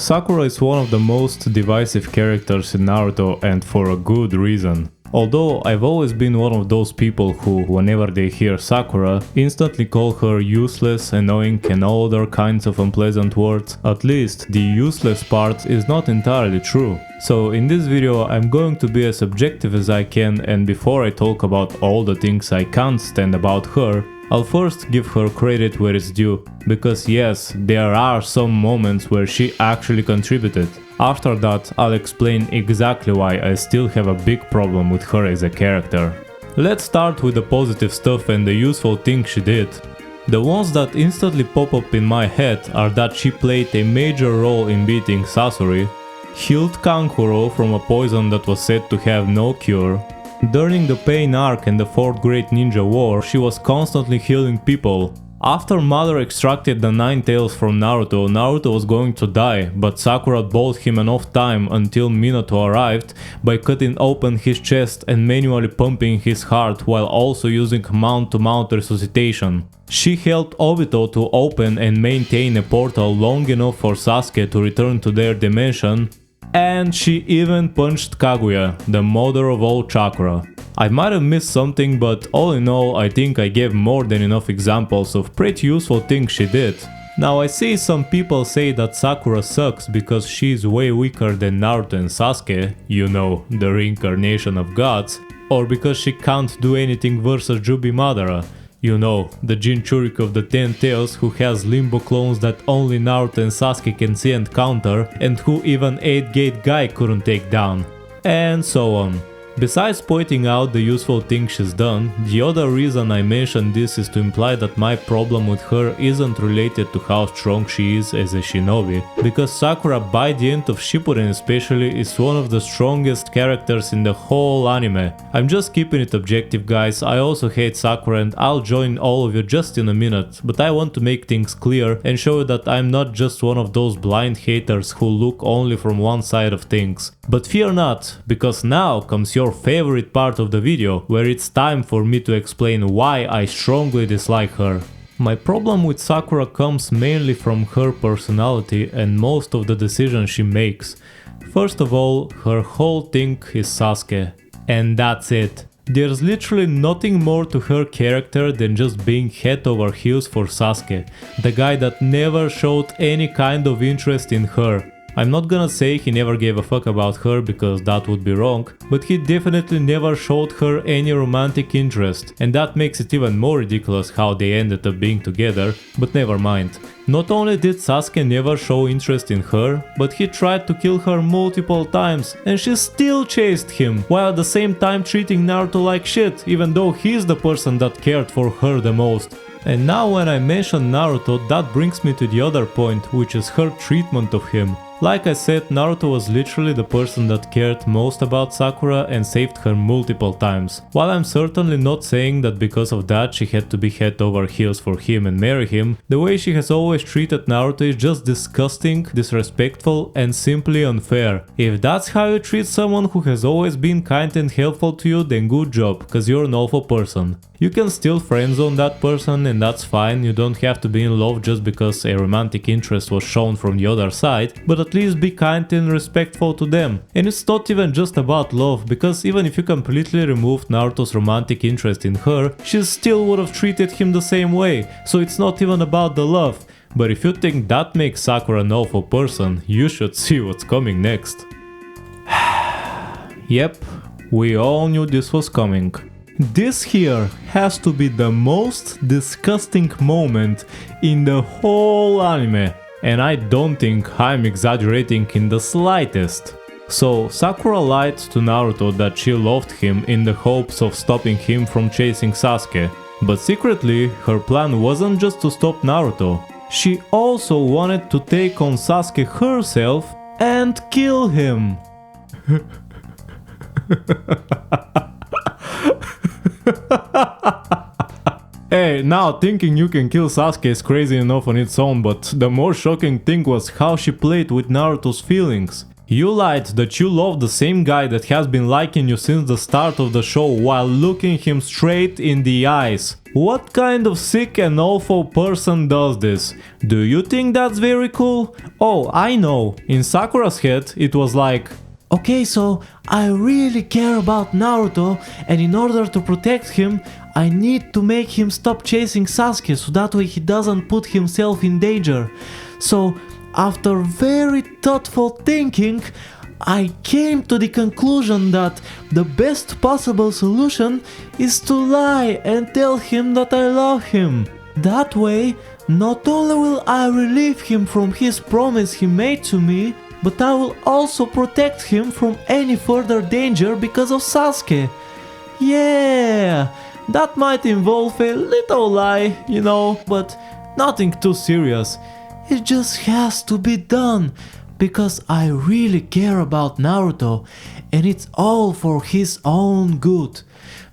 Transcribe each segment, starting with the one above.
Sakura is one of the most divisive characters in Naruto, and for a good reason. Although I've always been one of those people who, whenever they hear Sakura, instantly call her useless, annoying and all other kinds of unpleasant words, at least the useless part is not entirely true. So in this video I'm going to be as objective as I can, and before I talk about all the things I can't stand about her, I'll first give her credit where it's due, because yes, there are some moments where she actually contributed. After that, I'll explain exactly why I still have a big problem with her as a character. Let's start with the positive stuff and the useful things she did. The ones that instantly pop up in my head are that she played a major role in beating Sasori, healed Kankuro from a poison that was said to have no cure. During the Pain arc and the 4th Great Ninja War, she was constantly healing people. After Mother extracted the 9 tails from Naruto, Naruto was going to die, but Sakura bought him enough time until Minato arrived by cutting open his chest and manually pumping his heart while also using mount-to-mount resuscitation. She helped Obito to open and maintain a portal long enough for Sasuke to return to their dimension, and she even punched Kaguya, the mother of all chakra. I might have missed something, but all in all I think I gave more than enough examples of pretty useful things she did. Now I see some people say that Sakura sucks because she's way weaker than Naruto and Sasuke, you know, the reincarnation of gods, or because she can't do anything versus Jubi Madara, you know, the Jinchuriki of the 10 tails who has limbo clones that only Naruto and Sasuke can see and counter, and who even 8-gate guy couldn't take down, and so on. Besides pointing out the useful things she's done, the other reason I mention this is to imply that my problem with her isn't related to how strong she is as a shinobi, because Sakura by the end of Shippuden especially is one of the strongest characters in the whole anime. I'm just keeping it objective, guys. I also hate Sakura and I'll join all of you just in a minute, but I want to make things clear and show you that I'm not just one of those blind haters who look only from one side of things. But fear not, because now comes your favorite part of the video, where it's time for me to explain why I strongly dislike her. My problem with Sakura comes mainly from her personality and most of the decisions she makes. First of all, her whole thing is Sasuke. And that's it. There's literally nothing more to her character than just being head over heels for Sasuke, the guy that never showed any kind of interest in her. I'm not gonna say he never gave a fuck about her because that would be wrong, but he definitely never showed her any romantic interest, and that makes it even more ridiculous how they ended up being together, but never mind. Not only did Sasuke never show interest in her, but he tried to kill her multiple times, and she still chased him, while at the same time treating Naruto like shit, even though he's the person that cared for her the most. And now when I mention Naruto, that brings me to the other point, which is her treatment of him. Like I said, Naruto was literally the person that cared most about Sakura and saved her multiple times. While I'm certainly not saying that because of that she had to be head over heels for him and marry him, the way she has always treated Naruto is just disgusting, disrespectful and simply unfair. If that's how you treat someone who has always been kind and helpful to you, then good job, cause you're an awful person. You can still friendzone that person and that's fine, you don't have to be in love just because a romantic interest was shown from the other side, but at least be kind and respectful to them. And it's not even just about love, because even if you completely removed Naruto's romantic interest in her, she still would have treated him the same way, so it's not even about the love. But if you think that makes Sakura an awful person, you should see what's coming next. Yep, we all knew this was coming. This here has to be the most disgusting moment in the whole anime, and I don't think I'm exaggerating in the slightest. So Sakura lied to Naruto that she loved him in the hopes of stopping him from chasing Sasuke, but secretly her plan wasn't just to stop Naruto. She also wanted to take on Sasuke herself and kill him. Hey, now thinking you can kill Sasuke is crazy enough on its own, but the more shocking thing was how she played with Naruto's feelings. You lied that you love the same guy that has been liking you since the start of the show while looking him straight in the eyes. What kind of sick and awful person does this? Do you think that's very cool? Oh, I know. In Sakura's head, it was like, okay, so I really care about Naruto, and in order to protect him, I need to make him stop chasing Sasuke so that way he doesn't put himself in danger. So, after very thoughtful thinking, I came to the conclusion that the best possible solution is to lie and tell him that I love him. That way, not only will I relieve him from his promise he made to me, but I will also protect him from any further danger because of Sasuke. Yeah, that might involve a little lie, you know, but nothing too serious. It just has to be done, because I really care about Naruto, and it's all for his own good.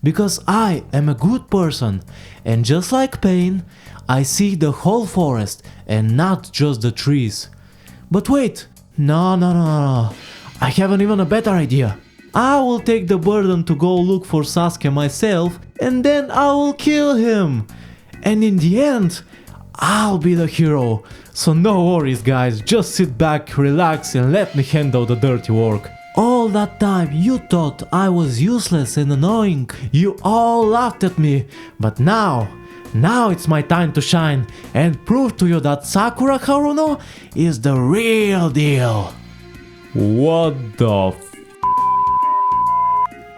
Because I am a good person, and just like Pain, I see the whole forest and not just the trees. But wait, no, I have an even a better idea. I will take the burden to go look for Sasuke myself, and then I will kill him. And in the end, I'll be the hero. So no worries guys, just sit back, relax and let me handle the dirty work. All that time you thought I was useless and annoying, you all laughed at me, but now it's my time to shine and prove to you that Sakura Haruno is the real deal. What the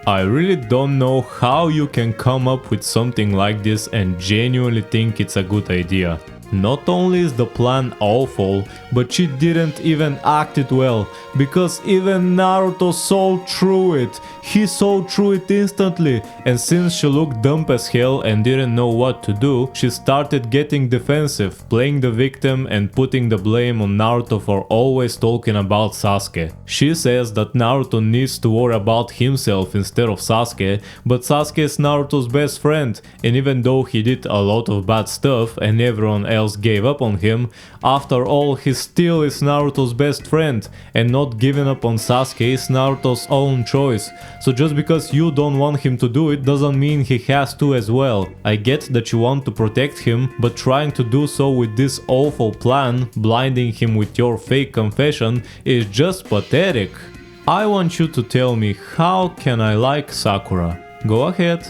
I really don't know how you can come up with something like this and genuinely think it's a good idea. Not only is the plan awful, but she didn't even act it well, because even Naruto saw through it. He saw through it instantly, and since she looked dumb as hell and didn't know what to do, she started getting defensive, playing the victim and putting the blame on Naruto for always talking about Sasuke. She says that Naruto needs to worry about himself instead of Sasuke, but Sasuke is Naruto's best friend, and even though he did a lot of bad stuff and everyone else gave up on him, after all he still is Naruto's best friend, and not giving up on Sasuke is Naruto's own choice. So just because you don't want him to do it doesn't mean he has to as well. I get that you want to protect him, but trying to do so with this awful plan, blinding him with your fake confession, is just pathetic. I want you to tell me, how can I like Sakura? Go ahead,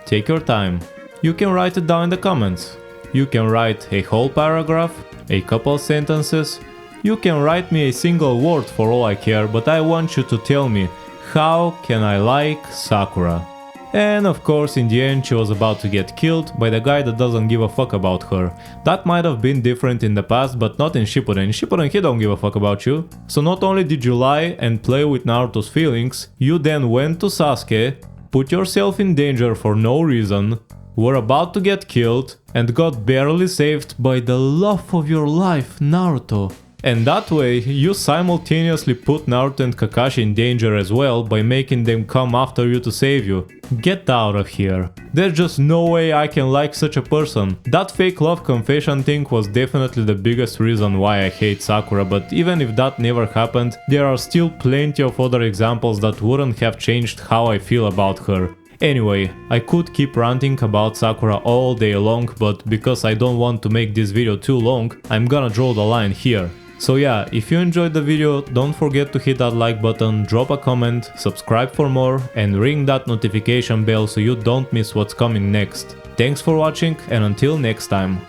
take your time. You can write it down in the comments. You can write a whole paragraph, a couple sentences. You can write me a single word for all I care, but I want you to tell me, how can I like Sakura? And of course in the end she was about to get killed by the guy that doesn't give a fuck about her. That might have been different in the past, but not in Shippuden. In Shippuden he don't give a fuck about you. So not only did you lie and play with Naruto's feelings, you then went to Sasuke, put yourself in danger for no reason, were about to get killed, and got barely saved by the love of your life, Naruto. And that way, you simultaneously put Naruto and Kakashi in danger as well by making them come after you to save you. Get out of here. There's just no way I can like such a person. That fake love confession thing was definitely the biggest reason why I hate Sakura, but even if that never happened, there are still plenty of other examples that wouldn't have changed how I feel about her. Anyway, I could keep ranting about Sakura all day long, but because I don't want to make this video too long, I'm gonna draw the line here. So yeah, if you enjoyed the video, don't forget to hit that like button, drop a comment, subscribe for more, and ring that notification bell so you don't miss what's coming next. Thanks for watching, and until next time.